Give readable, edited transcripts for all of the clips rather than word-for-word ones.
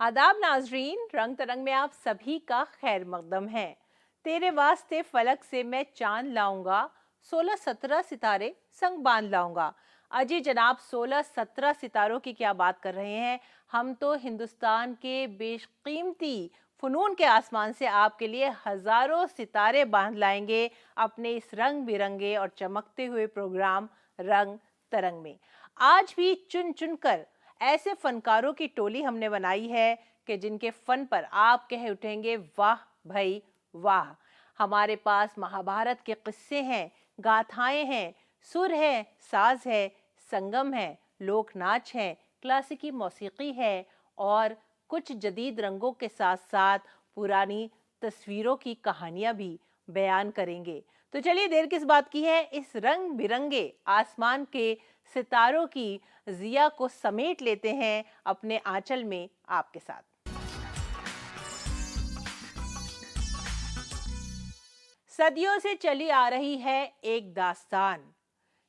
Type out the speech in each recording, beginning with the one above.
आदाब नाजरीन, रंग तरंग में आप सभी का खैर मकदम है। तेरे वास्ते फलक से मैं चांद लाऊंगा, 16-17 सितारे संग बांध लाऊंगा। अजी जनाब, 16-17 सितारों की क्या बात कर रहे हैं। हम तो हिंदुस्तान के बेशकीमती फनून के आसमान से आपके लिए हजारों सितारे बांध लाएंगे अपने इस रंग बिरंगे और चमकते हुए प्रोग्राम रंग तरंग में। आज भी चुन चुन कर ऐसे फनकारों की टोली हमने बनाई है कि जिनके फन पर आप कह उठेंगे वाह भाई वाह। हमारे पास महाभारत के किस्से हैं, गाथाएं हैं, सुर है, साज है, संगम है, लोक नाच है, क्लासिकी मौसीकी है और कुछ जदीद रंगों के साथ साथ पुरानी तस्वीरों की कहानियां भी बयान करेंगे। तो चलिए देर किस बात की है, इस रंग बिरंगे आसमान के सितारों की जिया को समेट लेते हैं अपने आंचल में आपके साथ। सदियों से चली आ रही है एक दास्तान।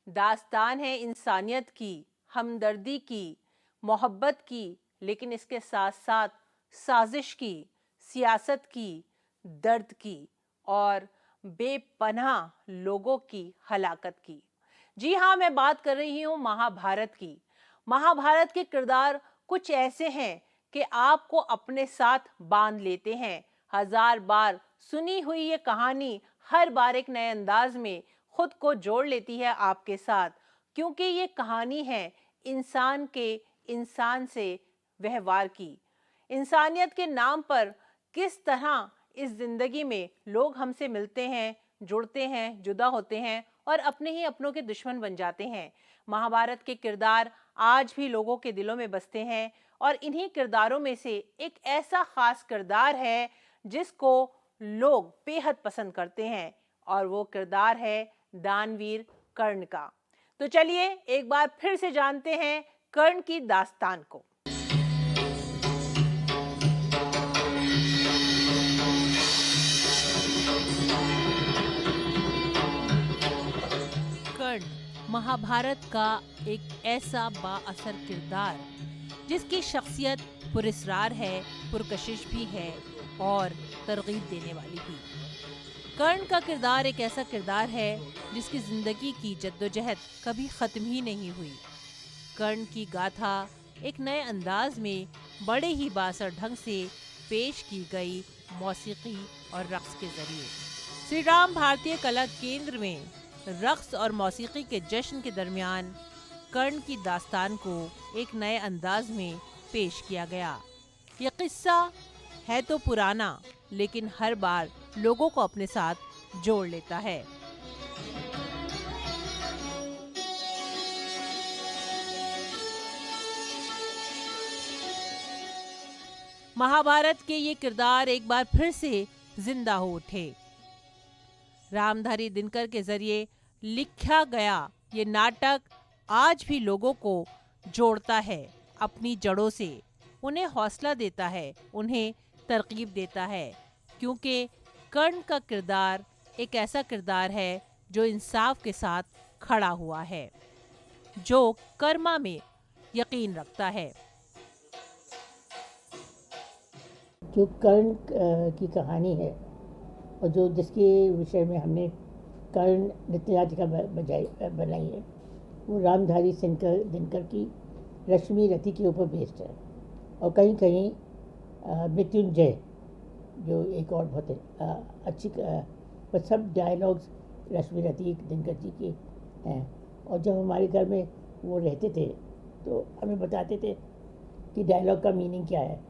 दास्तान है इंसानियत की, हमदर्दी की, मोहब्बत की, लेकिन इसके साथ साथ साजिश की, सियासत की, दर्द की और बेपनाह लोगों की हलाकत की। जी हाँ, मैं बात कर रही हूँ महाभारत की। महाभारत के किरदार कुछ ऐसे हैं कि आपको अपने साथ बांध लेते हैं। हजार बार सुनी हुई ये कहानी हर बार एक नए अंदाज में खुद को जोड़ लेती है आपके साथ, क्योंकि ये कहानी है इंसान के इंसान से व्यवहार की। इंसानियत के नाम पर किस तरह इस जिंदगी में लोग हमसे मिलते हैं, जुड़ते हैं, जुदा होते हैं और अपने ही अपनों के दुश्मन बन जाते हैं। महाभारत के किरदार आज भी लोगों के दिलों में बसते हैं और इन्हीं किरदारों में से एक ऐसा खास किरदार है जिसको लोग बेहद पसंद करते हैं और वो किरदार है दानवीर कर्ण का। तो चलिए एक बार फिर से जानते हैं कर्ण की दास्तान को। कर्ण महाभारत का एक ऐसा बाअसर किरदार जिसकी शख्सियत पुरस्रार है, पुरकशिश भी है और तरगीब देने वाली भी। कर्ण का किरदार एक ऐसा किरदार है जिसकी जिंदगी की जद्दोजहद कभी खत्म ही नहीं हुई। कर्ण की गाथा एक नए अंदाज में बड़े ही बासर ढंग से पेश की गई मौसीकी और रक्स के जरिए। श्री राम भारतीय कला केंद्र में रक्स और मौसीकी के जश्न के दरमियान कर्ण की दास्तान को एक नए अंदाज में पेश किया गया। यह किस्सा है तो पुराना, लेकिन हर बार लोगों को अपने साथ जोड़ लेता है। महाभारत के ये किरदार एक बार फिर से जिंदा हो उठे। रामधारी दिनकर के जरिए लिखा गया ये नाटक आज भी लोगों को जोड़ता है अपनी जड़ों से, उन्हें हौसला देता है, उन्हें तरकीब देता है, क्योंकि कर्ण का किरदार एक ऐसा किरदार है जो इंसाफ के साथ खड़ा हुआ है, जो कर्मा में यकीन रखता है। जो कर्ण की कहानी है और जो जिसके विषय में हमने कर्ण नृत्यनाटिका बनाई है, वो रामधारी दिनकर की रश्मि रति के ऊपर बेस्ड है। और कहीं कहीं मृत्युंजय जो एक और बहुत अच्छी पर सब डायलॉग्स रश्मि रति दिनकर जी के हैं। और जब हमारे घर में वो रहते थे तो हमें बताते थे कि डायलॉग का मीनिंग क्या है।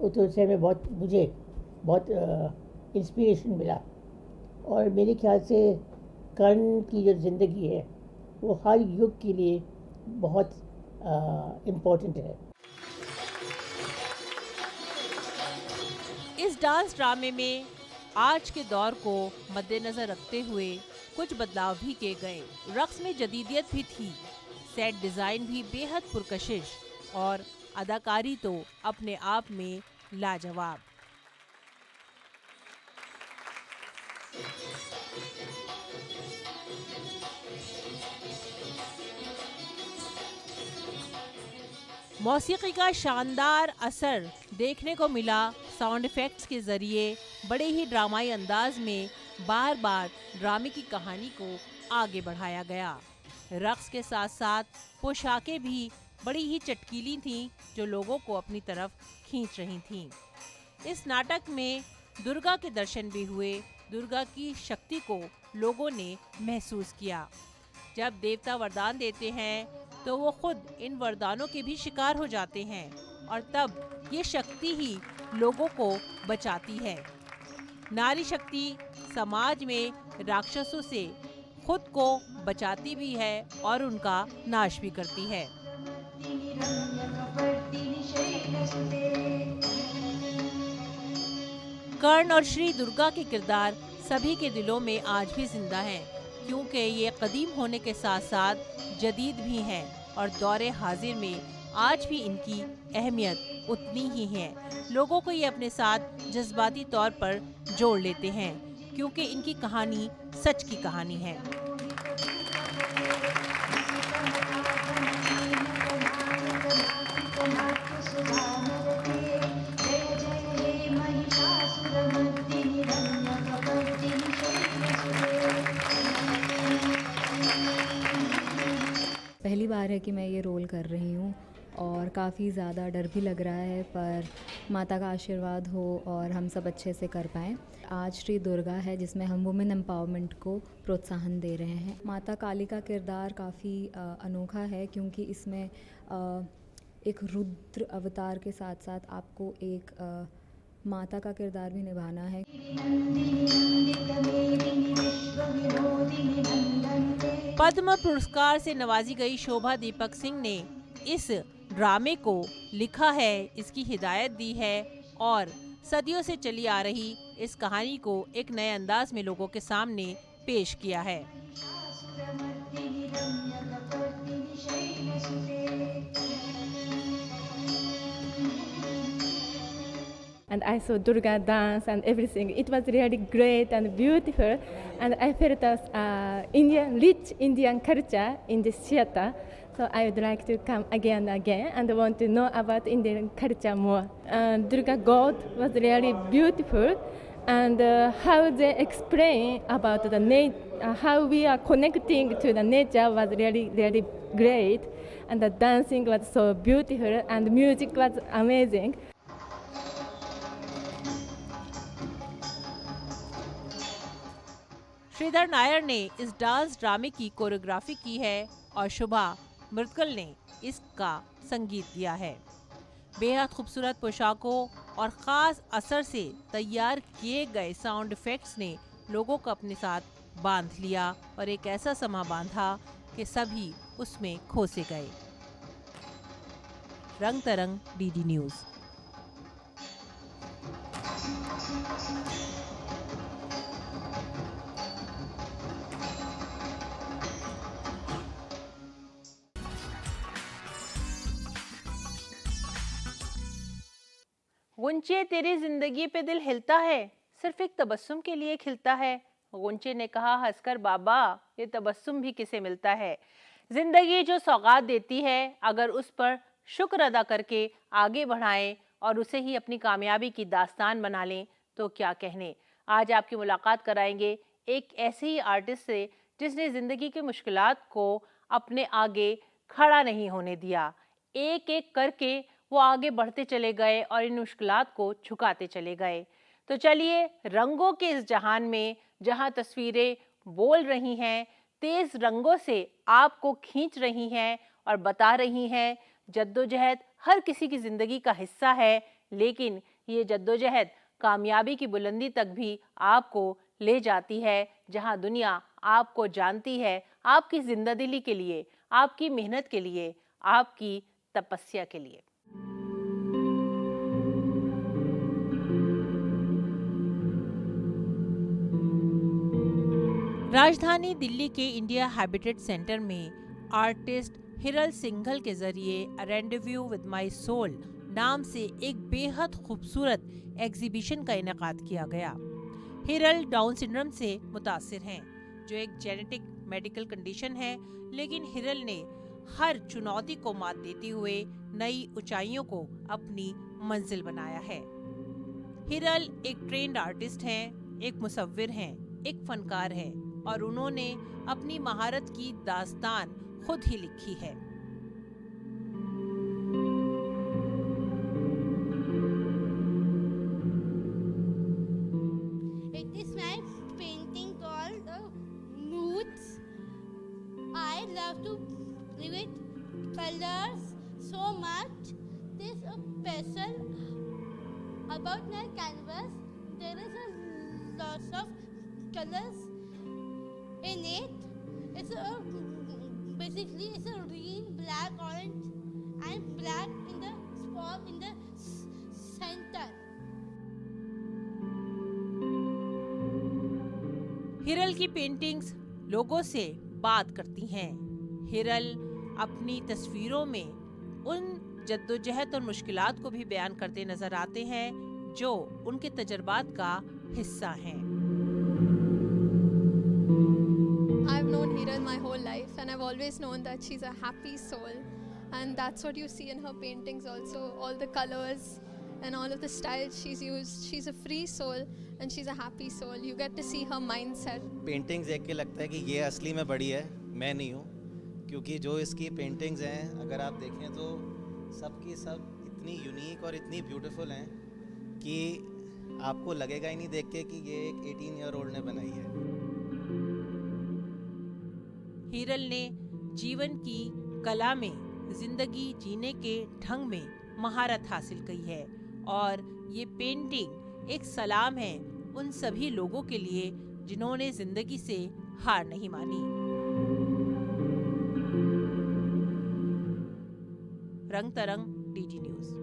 तो उससे हमें मुझे बहुत इंस्पिरेशन मिला। और मेरे ख्याल से कर्ण की जो ज़िंदगी है वो हर युग के लिए बहुत इम्पोर्टेंट है। इस डांस ड्रामे में आज के दौर को मद्देनजर रखते हुए कुछ बदलाव भी किए गए। रक्स में जदीदियत भी थी, सेट डिजाइन भी बेहद पुरकशिश और अदाकारी तो अपने आप में लाजवाब। मौसीकी का शानदार असर देखने को मिला। साउंड इफेक्ट्स के जरिए बड़े ही ड्रामाई अंदाज में बार बार ड्रामे की कहानी को आगे बढ़ाया गया। रक्स के साथ साथ पोशाकें भी बड़ी ही चटकीली थीं, जो लोगों को अपनी तरफ खींच रही थीं। इस नाटक में दुर्गा के दर्शन भी हुए। दुर्गा की शक्ति को लोगों ने महसूस किया। जब देवता वरदान देते हैं तो वो खुद इन वरदानों के भी शिकार हो जाते हैं और तब ये शक्ति ही लोगों को बचाती है। नारी शक्ति समाज में राक्षसों से खुद को बचाती भी है और उनका नाश भी करती है। कर्ण और श्री दुर्गा के किरदार सभी के दिलों में आज भी जिंदा हैं, क्योंकि ये कदीम होने के साथ साथ जदीद भी हैं और दौरे हाजिर में आज भी इनकी अहमियत उतनी ही है। लोगों को ये अपने साथ जज्बाती तौर पर जोड़ लेते हैं, क्योंकि इनकी कहानी सच की कहानी है। पहली बार है कि मैं ये रोल कर रही हूँ और काफ़ी ज़्यादा डर भी लग रहा है, पर माता का आशीर्वाद हो और हम सब अच्छे से कर पाएँ। आज श्री दुर्गा है, जिसमें हम वुमेन एम्पावरमेंट को प्रोत्साहन दे रहे हैं। माता काली का किरदार काफ़ी अनोखा है, क्योंकि इसमें एक रुद्र अवतार के साथ साथ आपको एक माता का किरदार भी निभाना है। पद्म पुरस्कार से नवाजी गई शोभा दीपक सिंह ने इस ड्रामे को लिखा है, इसकी हिदायत दी है और सदियों से चली आ रही इस कहानी को एक नए अंदाज में लोगों के सामने पेश किया है। And I saw Durga dance and everything. It was really great and beautiful, and I felt rich Indian culture in this theater. So I would like to come again and again and want to know about Indian culture more. Durga God was really beautiful, and how they explain about the how we are connecting to the nature was really great, and the dancing was so beautiful and music was amazing. Shridhar Nair ने इस dance ड्रामे की choreography की है और शुभा मृदकल ने इसका संगीत दिया है। बेहद खूबसूरत पोशाकों और ख़ास असर से तैयार किए गए साउंड इफेक्ट्स ने लोगों को अपने साथ बांध लिया और एक ऐसा समा बांधा कि सभी उसमें खो से गए। रंग तरंग डीडी न्यूज़। गुंचे तेरी जिंदगी पे दिल हिलता है, सिर्फ एक तबस्सुम के लिए खिलता है। गुंचे ने कहा हंसकर बाबा, ये तबस्सुम भी किसे मिलता है। जिंदगी जो सौगात देती है, अगर उस पर शुक्र अदा करके आगे बढ़ाएं और उसे ही अपनी कामयाबी की दास्तान बना लें तो क्या कहने। आज आपकी मुलाकात कराएंगे एक ऐसे ही आर्टिस्ट से जिसने ज़िंदगी की मुश्किलात को अपने आगे खड़ा नहीं होने दिया। एक एक करके वो आगे बढ़ते चले गए और इन मुश्किलात को झुकाते चले गए। तो चलिए रंगों के इस जहान में, जहां तस्वीरें बोल रही हैं, तेज रंगों से आपको खींच रही हैं और बता रही हैं जद्दोजहद हर किसी की ज़िंदगी का हिस्सा है, लेकिन ये जद्दोजहद कामयाबी की बुलंदी तक भी आपको ले जाती है, जहां दुनिया आपको जानती है आपकी जिंदादिली के लिए, आपकी मेहनत के लिए, आपकी तपस्या के लिए। राजधानी दिल्ली के इंडिया हैबिटेट सेंटर में आर्टिस्ट हिरल सिंघल के जरिए अ रेंडेवू विद माई सोल नाम से एक बेहद खूबसूरत एग्जीबिशन का इनेकाद किया गया। हिरल डाउन सिंड्रोम से मुतासिर हैं, जो एक जेनेटिक मेडिकल कंडीशन है, लेकिन हिरल ने हर चुनौती को मात देते हुए नई ऊंचाइयों को अपनी मंजिल बनाया है। हिरल एक ट्रेंड आर्टिस्ट हैं, एक मुसव्विर हैं, एक फनकार हैं और उन्होंने अपनी महारत की दास्तान खुद ही लिखी है। It is my painting called Moods. I love to play with colors so much. There's a special about my canvas. There is a lots of colors in it. It's a basically it's a green, black, orange, and black in the spot in the center. Hiral की paintings लोगों से बात करती हैं। हिरल अपनी तस्वीरों में उन जद्दोजहद और मुश्किलात को भी बयान करते नजर आते हैं जो उनके तजर्बात का हिस्सा हैं। I've known Hiral my whole life and I've always known that she's a happy soul, and that's what you see in her paintings also, all the colors and all of the styles she's used. She's a free soul and she's a happy soul. You get to see her mindset. Paintings देख के लगता है कि ये असली में बड़ी है, मैं नहीं हूँ, क्योंकि जो इसकी पेंटिंग्स हैं अगर आप देखें तो सब की सब इतनी यूनिक और इतनी ब्यूटीफुल हैं कि आपको लगेगा ही नहीं देख के कि ये एक 18 ईयर ओल्ड ने बनाई है। हिरल ने जीवन की कला में, जिंदगी जीने के ढंग में महारत हासिल की है और ये पेंटिंग एक सलाम है उन सभी लोगों के लिए जिन्होंने जिंदगी से हार नहीं मानी। रंग तरंग, डीडी न्यूज़।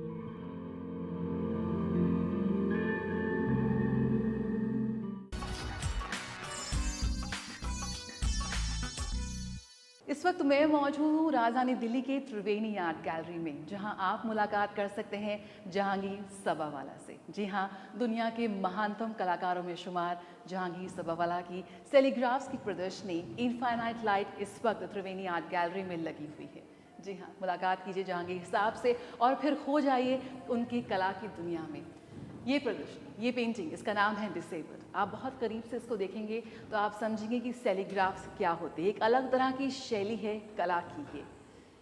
इस वक्त मैं मौजूद हूँ राजधानी दिल्ली के त्रिवेणी आर्ट गैलरी में, जहां आप मुलाकात कर सकते हैं जहांगीर सबावाला से। जी हाँ, दुनिया के महानतम कलाकारों में शुमार जहांगीर सबावाला की सेलीग्राफ्स की प्रदर्शनी इनफाइनाइट लाइट इस वक्त त्रिवेणी आर्ट गैलरी में लगी हुई है। जी हाँ, मुलाकात कीजिए जहांगीर साहब से और फिर खो जाइए उनकी कला की दुनिया में। ये प्रदर्शनी, ये पेंटिंग, इसका नाम है डिसेबल्ड। आप बहुत करीब से इसको देखेंगे तो आप समझेंगे कि सेलीग्राफ्स क्या होते हैं। एक अलग तरह की शैली है कला की ये।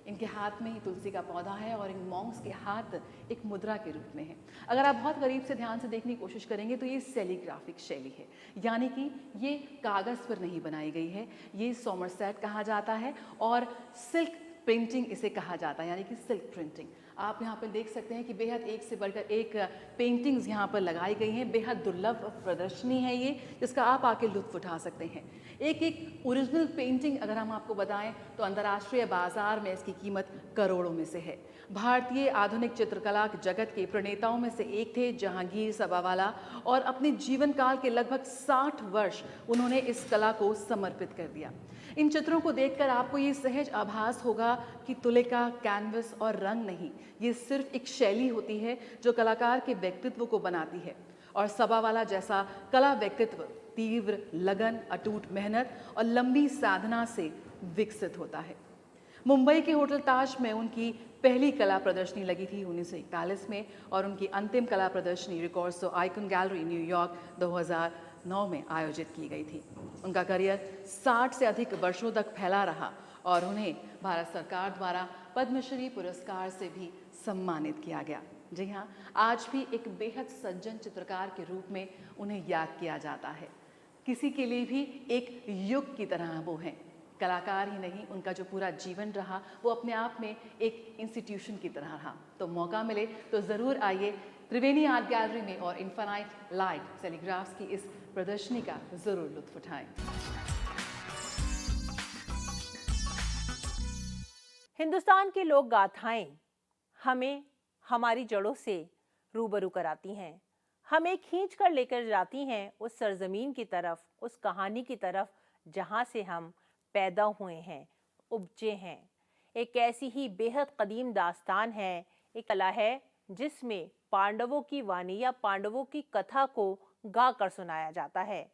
इनके हाथ में ही तुलसी का पौधा है और इन मॉन्क्स के हाथ एक मुद्रा के रूप में है। अगर आप बहुत करीब से ध्यान से देखने की कोशिश करेंगे तो ये सेलीग्राफिक शैली है, यानी कि ये कागज़ पर नहीं बनाई गई है। ये सोमरसेट कहा जाता है और सिल्क प्रिंटिंग इसे कहा जाता है, यानी कि सिल्क प्रिंटिंग। आप यहाँ पर देख सकते हैं कि बेहद एक से बढ़कर एक पेंटिंग्स यहाँ पर लगाई गई हैं। बेहद दुर्लभ प्रदर्शनी है ये, जिसका आप आके लुत्फ उठा सकते हैं। एक एक ओरिजिनल पेंटिंग अगर हम आपको बताएं तो अंतर्राष्ट्रीय बाजार में इसकी कीमत करोड़ों में से है। भारतीय आधुनिक चित्रकला जगत के प्रणेताओं में से एक थे जहांगीर सबावाला और अपने जीवन काल के लगभग 60 वर्ष उन्होंने इस कला को समर्पित कर दिया। इन चित्रों को देखकर आपको ये सहज आभास होगा कि तुलिका, कैनवस और रंग नहीं, ये सिर्फ एक शैली होती है जो कलाकार के व्यक्तित्व को बनाती है। और सबावाला जैसा कला व्यक्तित्व तीव्र लगन, अटूट मेहनत और लंबी साधना से विकसित होता है। मुंबई के होटल ताज में उनकी पहली कला प्रदर्शनी लगी थी 1941 में और उनकी अंतिम कला प्रदर्शनी रिकॉर्ड्सो आइकन गैलरी न्यूयॉर्क 2009 में आयोजित की गई थी। उनका करियर 60 से अधिक वर्षों तक फैला रहा और उन्हें भारत सरकार द्वारा पद्मश्री पुरस्कार से भी सम्मानित किया गया। जी हाँ, आज भी एक बेहद सज्जन चित्रकार के रूप में उन्हें याद किया जाता है। किसी के लिए भी एक युग की तरह वो हैं। कलाकार ही नहीं, उनका जो पूरा जीवन रहा वो अपने आप में एक इंस्टीट्यूशन की तरह रहा। तो मौका मिले तो ज़रूर आइए त्रिवेणी आर्ट गैलरी में और इनफाइनाइट लाइट सेलीग्राफ्स की इस प्रदर्शनी का ज़रूर लुत्फ उठाएं। हिंदुस्तान की लोक गाथाएं हमें हमारी जड़ों से रूबरू कराती हैं, हमें खींच कर लेकर जाती हैं उस सरजमीन की तरफ, उस कहानी की तरफ जहां से हम पैदा हुए हैं, उपजे हैं। एक ऐसी ही बेहद कदीम दास्तान है, एक कला है जिसमें पांडवों की वाणी या पांडवों की कथा को गा कर सुनाया जाता है।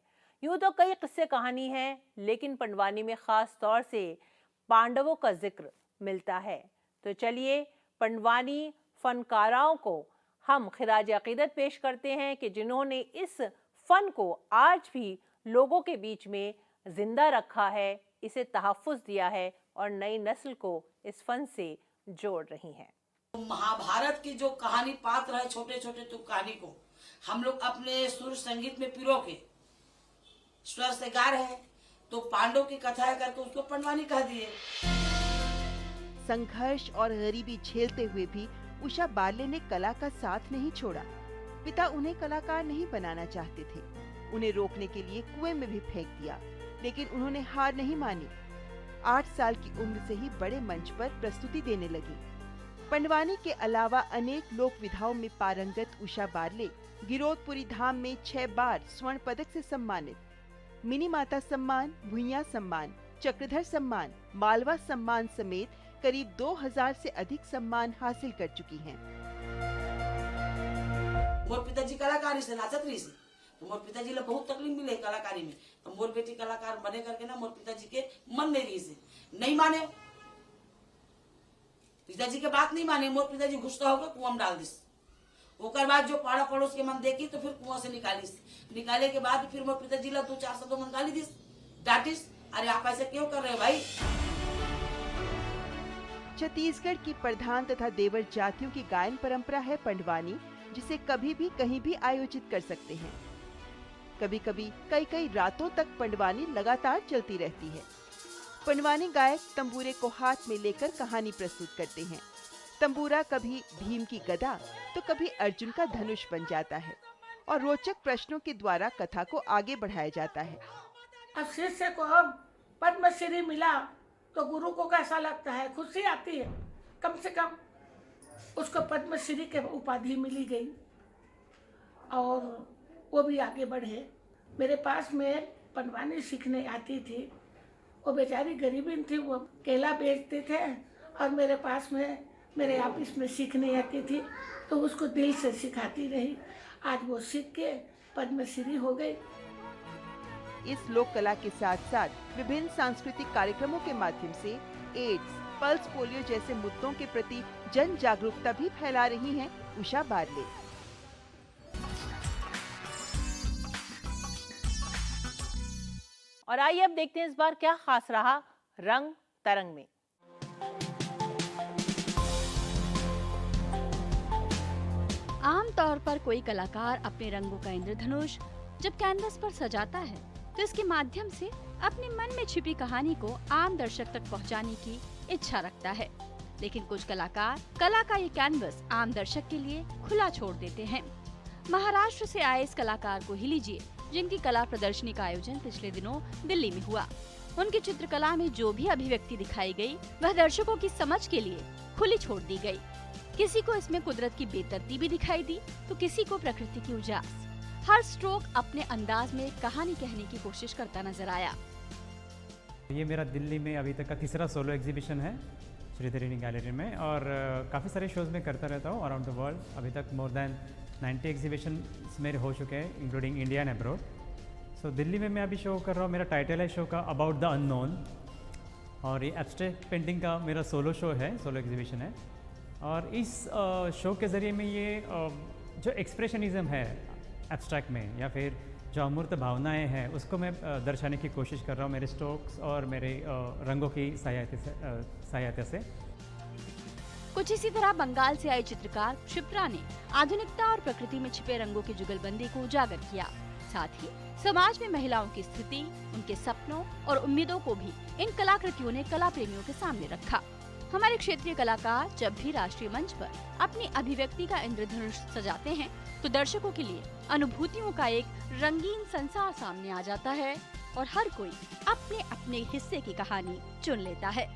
यूँ तो कई किस्से कहानी हैं, लेकिन पंडवानी में ख़ास तौर से पांडवों का जिक्र मिलता है। तो चलिए पंडवानी फनकारों को हम खिराज अकीदत पेश करते हैं कि जिन्होंने इस फन को आज भी लोगों के बीच में जिंदा रखा है, इसे तहफ़्फ़ुज़ दिया है और नई नस्ल को इस फन से जोड़ रही हैं। महाभारत की जो कहानी पात्र है, छोटे छोटे तो कहानी को हम लोग अपने सुर संगीत में पिरो के स्वर से गा रहे हैं, तो पांडव की कथा है करके उसको पंडवानी कह दिए। संघर्ष और गरीबी झेलते हुए भी उषा बारले ने कला का साथ नहीं छोड़ा। पिता उन्हें कलाकार नहीं बनाना चाहते थे, उन्हें रोकने के लिए कुएं में भी फेंक दिया, लेकिन उन्होंने हार नहीं मानी। 8 साल की उम्र से ही बड़े मंच पर प्रस्तुति देने लगी। पंडवानी के अलावा अनेक लोक विधाओं में पारंगत उषा बारले गिरोधपुरी धाम में 6 बार स्वर्ण पदक से सम्मानित, मिनी माता सम्मान, भुइयां सम्मान, चक्रधर सम्मान, मालवा सम्मान समेत करीब 2000 से अधिक सम्मान हासिल कर चुकी हैं। मोर पिताजी कलाकारी से नाचत रही से, तो मोर पिताजी ला बहुत तकलीफ मिले कलाकारी में, तो मोर बेटी कलाकार बने करके ना मोर पिताजी के मन नहीं रही से, नहीं माने, पिताजी के बात नहीं माने। मोर पिताजी गुस्सा होकर कुआं में डाल दिस। ओकर बाद जो पाड़ा पड़ोस के मन देखी तो फिर कुआं से निकालिस। निकाले के बाद फिर मोर पिताजी ला 2-4 शब्दों मन गाली दिस, डांटिस, अरे आप ऐसे क्यों कर रहे हो भाई। छत्तीसगढ़ की प्रधान तथा देवर जातियों की गायन परंपरा है पंडवानी, जिसे कभी भी कहीं भी आयोजित कर सकते हैं। कभी कभी कई रातों तक पंडवानी लगातार चलती रहती है। पंडवानी गायक तंबूरे को हाथ में लेकर कहानी प्रस्तुत करते हैं। तंबूरा कभी भीम की गदा तो कभी अर्जुन का धनुष बन जाता है और रोचक प्रश्नों के द्वारा कथा को आगे बढ़ाया जाता है। अब शिष्य को अब पद्मश्री मिला तो गुरु को कैसा लगता है, खुशी आती है। कम से कम उसको पद्मश्री के उपाधि मिली गई और वो भी आगे बढ़े। मेरे पास में पंडवानी सीखने आती थी, वो बेचारी गरीबी थी, वो केला बेचते थे और मेरे पास में मेरे ऑफिस में सीखने आती थी, तो उसको दिल से सिखाती रही। आज वो सीख के पद्मश्री हो गई। इस लोक कला के साथ साथ विभिन्न सांस्कृतिक कार्यक्रमों के माध्यम से एड्स, पल्स पोलियो जैसे मुद्दों के प्रति जन जागरूकता भी फैला रही हैं उषा बारले। और आइए अब देखते हैं इस बार क्या खास रहा रंग तरंग में। आमतौर पर कोई कलाकार अपने रंगों का इंद्रधनुष जब कैनवस पर सजाता है तो इसके माध्यम से अपने मन में छिपी कहानी को आम दर्शक तक पहुंचाने की इच्छा रखता है। लेकिन कुछ कलाकार कला का ये कैनवस आम दर्शक के लिए खुला छोड़ देते हैं। महाराष्ट्र से आए इस कलाकार को ही लीजिए, जिनकी कला प्रदर्शनी का आयोजन पिछले दिनों दिल्ली में हुआ। उनकी चित्रकला में जो भी अभिव्यक्ति दिखाई गई वह दर्शकों की समझ के लिए खुली छोड़ दी गई। किसी को इसमें कुदरत की बेतरतीबी दिखाई दी तो किसी को प्रकृति की उजास। हर स्ट्रोक अपने अंदाज में कहानी कहने की कोशिश करता नजर आया। ये मेरा दिल्ली में अभी तक का तीसरा सोलो एग्जीबिशन है श्रीधरिणी गैलरी में, और काफ़ी सारे शोज़ में करता रहता हूँ अराउंड द वर्ल्ड। अभी तक मोर देन 90 एग्जीबिशन मेरे हो चुके हैं, इंक्लूडिंग इंडिया एंड अब्रॉड। सो दिल्ली में मैं अभी शो कर रहा हूँ। मेरा टाइटल है शो का अबाउट द अननोन, और ये एब्स्ट्रैक्ट पेंटिंग का मेरा सोलो शो है, सोलो एग्जीबिशन है। और इस शो के ज़रिए में ये जो एक्सप्रेशनिज़म है एब्स्ट्रैक्ट में, या फिर जो अमूर्त भावनाएं हैं, उसको मैं दर्शाने की कोशिश कर रहा हूँ मेरे स्ट्रोक्स और मेरे रंगों की सहायता से। कुछ इसी तरह बंगाल से आए चित्रकार क्षिप्रा ने आधुनिकता और प्रकृति में छिपे रंगों की जुगलबंदी को उजागर किया। साथ ही समाज में महिलाओं की स्थिति, उनके सपनों और उम्मीदों को भी इन कलाकृतियों ने कला प्रेमियों के सामने रखा। हमारे क्षेत्रीय कलाकार जब भी राष्ट्रीय मंच पर अपनी अभिव्यक्ति का इंद्रधनुष सजाते हैं तो दर्शकों के लिए अनुभूतियों का एक रंगीन संसार सामने आ जाता है और हर कोई अपने अपने हिस्से की कहानी चुन लेता है।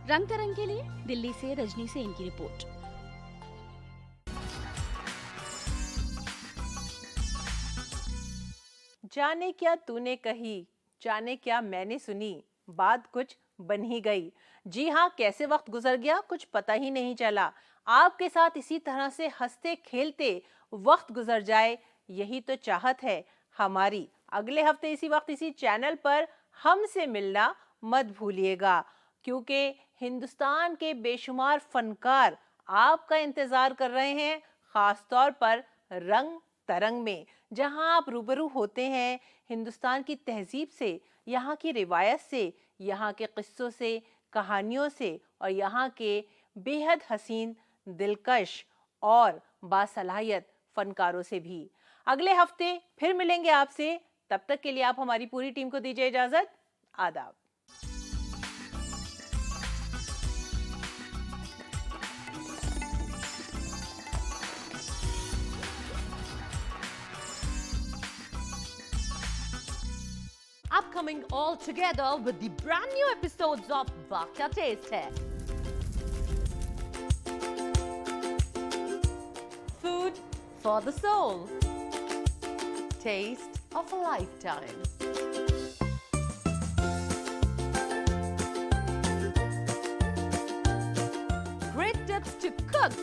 रंग तरंग के लिए दिल्ली से रजनी सेन की रिपोर्ट। जाने क्या तूने कही, जाने क्या मैंने सुनी, बात कुछ बन ही गई। जी हाँ, कैसे वक्त गुजर गया कुछ पता ही नहीं चला। आपके साथ इसी तरह से हंसते खेलते वक्त गुजर जाए, यही तो चाहत है हमारी। अगले हफ्ते इसी वक्त इसी चैनल पर हमसे मिलना मत भूलिएगा। क्योंकि हिंदुस्तान के बेशुमार फनकार आपका इंतज़ार कर रहे हैं, ख़ास तौर पर रंग तरंग में, जहां आप रूबरू होते हैं हिंदुस्तान की तहजीब से, यहाँ की रिवायत से, यहाँ के क़िस्सों से, कहानियों से और यहाँ के बेहद हसीन, दिलकश और बासलाहियत फनकारों से भी। अगले हफ्ते फिर मिलेंगे आपसे, तब तक के लिए आप हमारी पूरी टीम को दीजिए इजाज़त। आदाब। Upcoming all together with the brand new episodes of Bakta Taste hai. Food for the soul. Taste of a lifetime. Great tips to cook